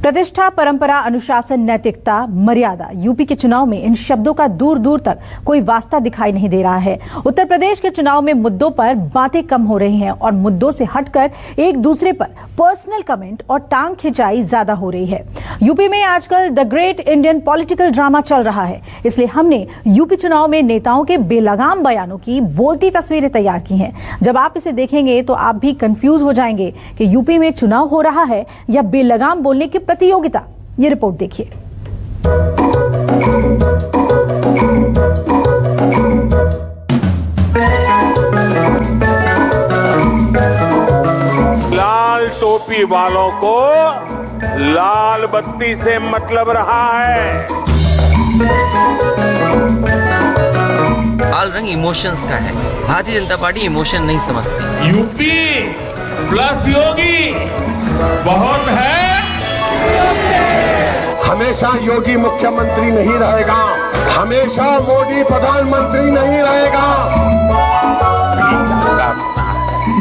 प्रतिष्ठा, परंपरा, अनुशासन, नैतिकता, मर्यादा, यूपी के चुनाव में इन शब्दों का दूर दूर तक कोई वास्ता दिखाई नहीं दे रहा है। उत्तर प्रदेश के चुनाव में मुद्दों पर बातें कम हो रही हैं और मुद्दों से हटकर एक दूसरे पर पर्सनल कमेंट और टांग खिंचाई ज्यादा हो रही है। यूपी में आजकल the great Indian political drama चल रहा है, इसलिए हमने यूपी चुनाव में नेताओं के बेलगाम बयानों की बोलती तस्वीरें तैयार की हैं। जब आप इसे देखेंगे तो आप भी कंफ्यूज हो जाएंगे कि यूपी में चुनाव हो रहा है या बेलगाम बोलने की प्रतियोगिता। ये रिपोर्ट देखिए। लाल टोपी वालों को लाल बत्ती से मतलब रहा है। लाल रंग इमोशंस का है। भारतीय जनता पार्टी इमोशन नहीं समझती। यूपी प्लस योगी बहुत है। हमेशा योगी मुख्यमंत्री नहीं रहेगा, हमेशा मोदी प्रधानमंत्री नहीं रहेगा।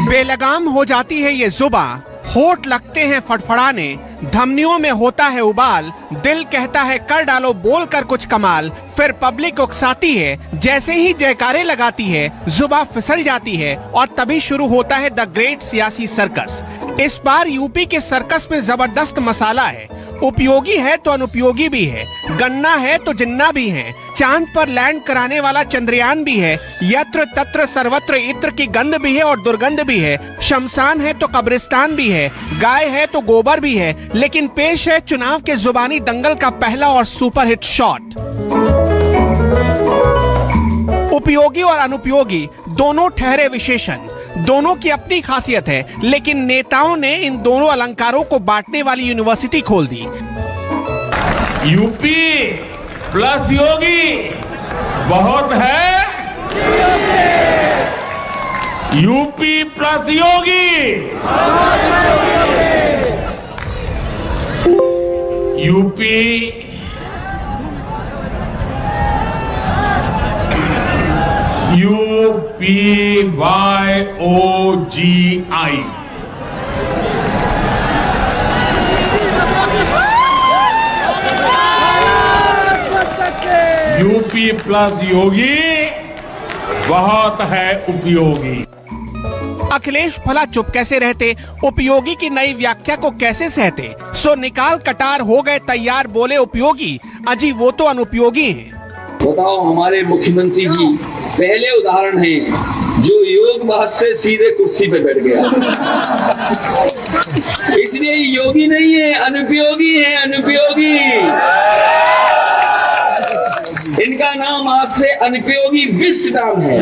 बेलगाम हो जाती है ये जुबां, होठ लगते हैं फड़फड़ाने, धमनियों में होता है उबाल, दिल कहता है कर डालो बोलकर कुछ कमाल, फिर पब्लिक उकसाती है, जैसे ही जयकारे लगाती है जुबां फिसल जाती है और तभी शुरू होता है द ग्रेट सियासी सर्कस। इस बार यूपी के सर्कस में जबरदस्त मसाला है। उपयोगी है तो अनुपयोगी भी है, गन्ना है तो जिन्ना भी है, चांद पर लैंड कराने वाला चंद्रयान भी है, यत्र तत्र सर्वत्र इत्र की गंध भी है और दुर्गंध भी है, शमशान है तो कब्रिस्तान भी है, गाय है तो गोबर भी है। लेकिन पेश है चुनाव के जुबानी दंगल का पहला और सुपरहिट शॉट। उपयोगी और अनुपयोगी दोनों ठहरे विशेषण, दोनों की अपनी खासियत है, लेकिन नेताओं ने इन दोनों अलंकारों को बांटने वाली यूनिवर्सिटी खोल दी। यूपी प्लस योगी बहुत है। यूपी प्लस योगी, यूपी UPYOGI, यूपी प्लस योगी बहुत है उपयोगी। अखिलेश भला चुप कैसे रहते, उपयोगी की नई व्याख्या को कैसे सहते। सो निकाल कटार हो गए तैयार, बोले उपयोगी, अजी वो तो अनुपयोगी हैं। बताओ, हमारे मुख्यमंत्री जी पहले उदाहरण हैं जो योग बहस से सीधे कुर्सी पे बैठ गया। इसलिए योगी नहीं है, अनुपयोगी है, अनुपयोगी। इनका नाम आज से अनुपयोगी विश्व नाम है।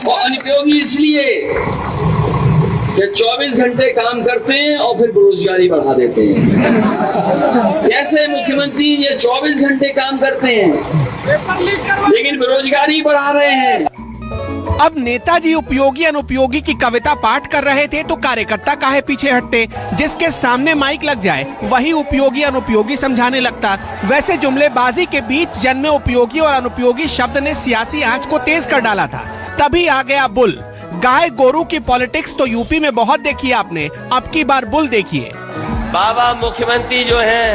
और अनुपयोगी इसलिए कि 24 घंटे काम करते हैं और फिर बेरोजगारी बढ़ा देते हैं। कैसे मुख्यमंत्री ये 24 घंटे काम करते हैं लेकिन बेरोजगारी बढ़ा रहे हैं। अब नेताजी उपयोगी अनुपयोगी की कविता पाठ कर रहे थे तो कार्यकर्ता काहे पीछे हटते। जिसके सामने माइक लग जाए वही उपयोगी अनुपयोगी समझाने लगता। वैसे जुमलेबाजी के बीच जन्मे उपयोगी और अनुपयोगी शब्द ने सियासी आंच को तेज कर डाला था। तभी आ गया बुल। गाय गोरू की पॉलिटिक्स तो यूपी में बहुत देखी आपने, अब की बार बुल देखिए। बाबा मुख्यमंत्री जो हैं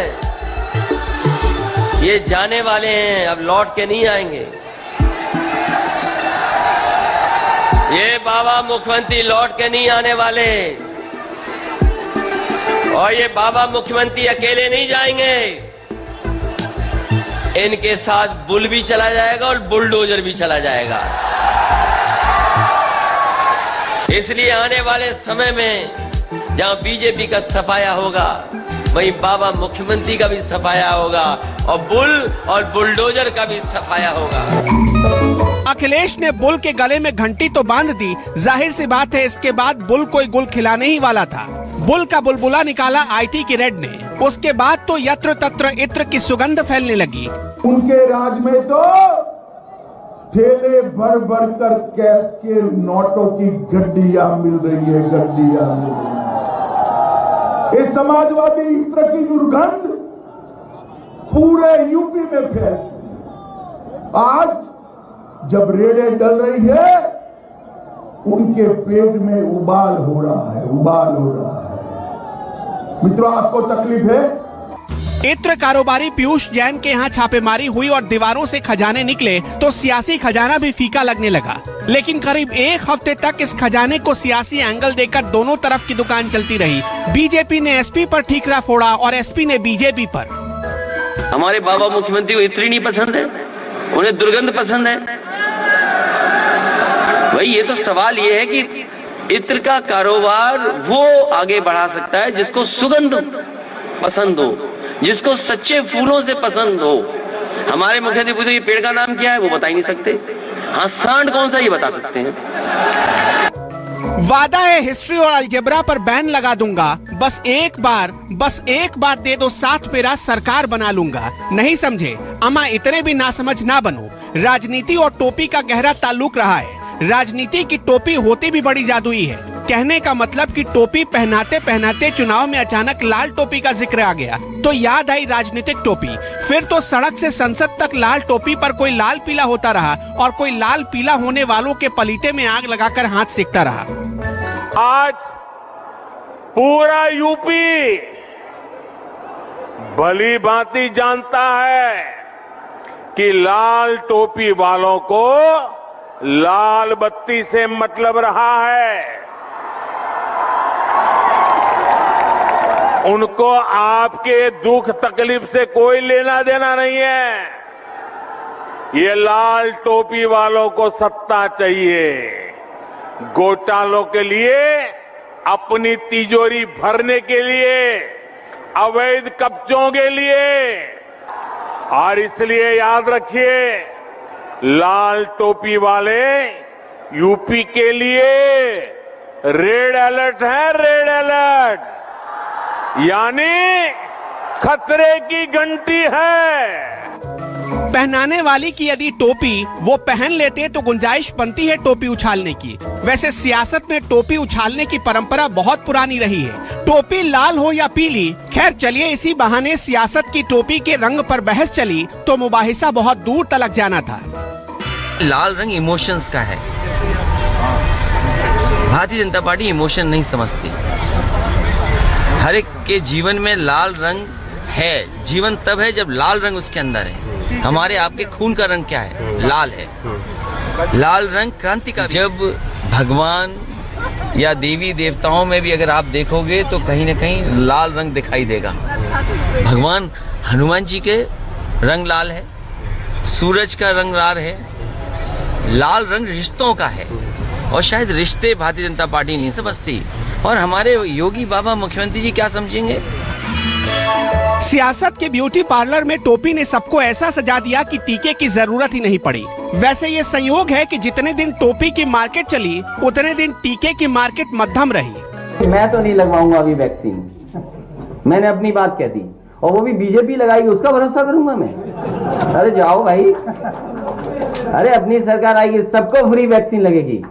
ये जाने वाले हैं, अब लौट के नहीं आएंगे। ये बाबा मुख्यमंत्री लौट के नहीं आने वाले। और ये बाबा मुख्यमंत्री अकेले नहीं जाएंगे, इनके साथ बुल भी चला जाएगा और बुलडोजर भी चला जाएगा। इसलिए आने वाले समय में जहां बीजेपी का सफाया होगा वहीं बाबा मुख्यमंत्री का भी सफाया होगा और बुल और बुलडोजर का भी सफाया होगा। अखिलेश ने बुल के गले में घंटी तो बांध दी, जाहिर सी बात है इसके बाद बुल कोई गुल खिलाने ही वाला था। बुल का बुलबुला निकाला आईटी की रेड ने, उसके बाद तो यत्र तत्र इत्र की सुगंध फैलने लगी। उनके राज में तो ठेले भर भर कर कैश के नोटों की गड्डियां मिल रही है, गड्डियां मिल रही है। इस समाजवादी इत्र की दुर्गंध पूरे यूपी में फैल चुकी। आज जब रेडें डल रही है उनके पेट में उबाल हो रहा है, उबाल हो रहा है। मित्रों, आपको तकलीफ है? इत्र कारोबारी पीयूष जैन के यहाँ छापेमारी हुई और दीवारों से खजाने निकले तो सियासी खजाना भी फीका लगने लगा। लेकिन करीब एक हफ्ते तक इस खजाने को सियासी एंगल देकर दोनों तरफ की दुकान चलती रही। बीजेपी ने एसपी पर ठीकरा फोड़ा और एसपी ने बीजेपी पर। हमारे बाबा मुख्यमंत्री को इत्र नहीं पसंद है, उन्हें दुर्गंध पसंद है। भाई ये तो सवाल ये है कि इत्र का कारोबार वो आगे बढ़ा सकता है जिसको सुगंध पसंद हो, जिसको सच्चे फूलों से पसंद हो। हमारे मुख्यमंत्री पूछे ये पेड़ का नाम क्या है, वो बता ही नहीं सकते। हाँ, सांड कौन सा ये बता सकते हैं। वादा है हिस्ट्री और अलजेब्रा पर बैन लगा दूंगा, बस एक बार दे दो साथ मेरा सरकार बना लूंगा। नहीं समझे अमा, इतने भी नासमझ ना बनो। राजनीति और टोपी का गहरा ताल्लुक रहा है। राजनीति की टोपी होती भी बड़ी जादुई है। कहने का मतलब कि टोपी पहनाते पहनाते चुनाव में अचानक लाल टोपी का जिक्र आ गया तो याद आई राजनीतिक टोपी। फिर तो सड़क से संसद तक लाल टोपी पर कोई लाल पीला होता रहा और कोई लाल पीला होने वालों के पलीते में आग लगाकर हाथ सेकता रहा। आज पूरा यूपी भली भांति जानता है कि लाल टोपी वालों को लाल बत्ती से मतलब रहा है। उनको आपके दुख तकलीफ से कोई लेना देना नहीं है। ये लाल टोपी वालों को सत्ता चाहिए, घोटालों के लिए, अपनी तिजोरी भरने के लिए, अवैध कब्जों के लिए। और इसलिए याद रखिए, लाल टोपी वाले यूपी के लिए रेड अलर्ट है, रेड अलर्ट, यानी खतरे की घंटी है। पहनाने वाली की यदि टोपी वो पहन लेते तो गुंजाइश बनती है टोपी उछालने की। वैसे सियासत में टोपी उछालने की परंपरा बहुत पुरानी रही है। टोपी लाल हो या पीली, खैर चलिए इसी बहाने सियासत की टोपी के रंग पर बहस चली तो मुबाहिसा बहुत दूर तलक जाना था। लाल रंग इमोशंस का है। भारतीय जनता पार्टी इमोशन नहीं समझती। हर एक के जीवन में लाल रंग है। जीवन तब है जब लाल रंग उसके अंदर है। हमारे आपके खून का रंग क्या है? लाल है। लाल रंग क्रांति का। जब भगवान या देवी देवताओं में भी अगर आप देखोगे तो कहीं ना कहीं लाल रंग दिखाई देगा। भगवान हनुमान जी के रंग लाल है, सूरज का रंग लाल है। लाल रंग रिश्तों का है और शायद रिश्ते भारतीय जनता पार्टी नहीं समझती। और हमारे योगी बाबा मुख्यमंत्री जी क्या समझेंगे? सियासत के ब्यूटी पार्लर में टोपी ने सबको ऐसा सजा दिया कि टीके की जरूरत ही नहीं पड़ी। वैसे ये संयोग है कि जितने दिन टोपी की मार्केट चली उतने दिन टीके की मार्केट मध्यम रही। मैं तो नहीं लगवाऊंगा अभी वैक्सीन, मैंने अपनी बात कह दी। और वो भी बीजेपी लगाएगी उसका भरोसा करूंगा मैं? अरे जाओ भाई, अरे अपनी सरकार आएगी सबको फ्री वैक्सीन लगेगी।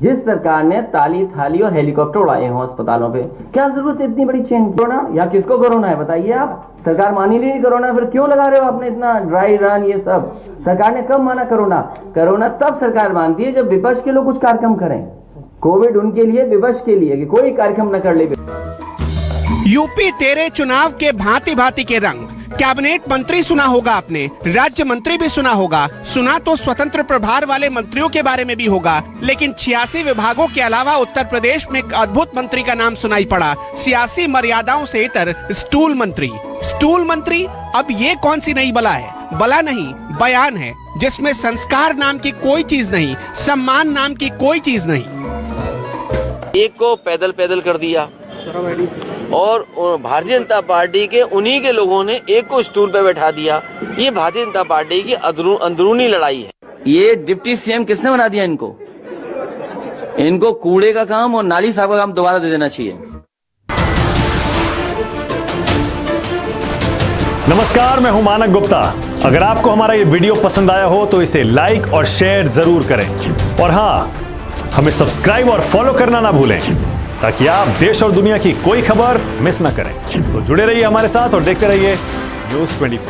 जिस सरकार ने ताली थाली और हेलीकॉप्टर उड़ाए हों अस्पतालों पे, क्या जरूरत है इतनी बड़ी चेन? कोरोना या किसको कोरोना है बताइए आप? सरकार मान ही नहीं कोरोना, फिर क्यों लगा रहे हो आपने इतना ड्राई रन? ये सब सरकार ने कब माना कोरोना? कोरोना तब सरकार मानती है जब विपक्ष के लोग कुछ कार्यक्रम करें। कोविड उनके लिए, विपक्ष के लिए कि कोई कार्यक्रम न कर ले। यूपी तेरे चुनाव के भांति भांति के रंग। कैबिनेट मंत्री सुना होगा आपने, राज्य मंत्री भी सुना होगा। सुना तो स्वतंत्र प्रभार वाले मंत्रियों के बारे में भी होगा, लेकिन 86 विभागों के अलावा उत्तर प्रदेश में एक अद्भुत मंत्री का नाम सुनाई पड़ा। सियासी मर्यादाओं से इतर स्टूल मंत्री। स्टूल मंत्री, अब ये कौन सी नई बला है? बला नहीं, बयान है, जिसमें संस्कार नाम की कोई चीज नहीं, सम्मान नाम की कोई चीज नहीं। एक को पैदल पैदल कर दिया और भारतीय जनता पार्टी के उन्हीं के लोगों ने एक को स्टूल पे बैठा दिया। ये भारतीय जनता पार्टी की अंदरूनी लड़ाई है। ये डिप्टी सीएम किसने बना दिया इनको? इनको कूड़े का काम और नाली साहब का काम दोबारा दे देना चाहिए। नमस्कार, मैं हूं मानक गुप्ता। अगर आपको हमारा ये वीडियो पसंद आया हो तो इसे लाइक और शेयर जरूर करें। और हाँ, हमें सब्सक्राइब और फॉलो करना ना भूलें ताकि आप देश और दुनिया की कोई खबर मिस ना करें। तो जुड़े रहिए हमारे साथ और देखते रहिए न्यूज़ 24।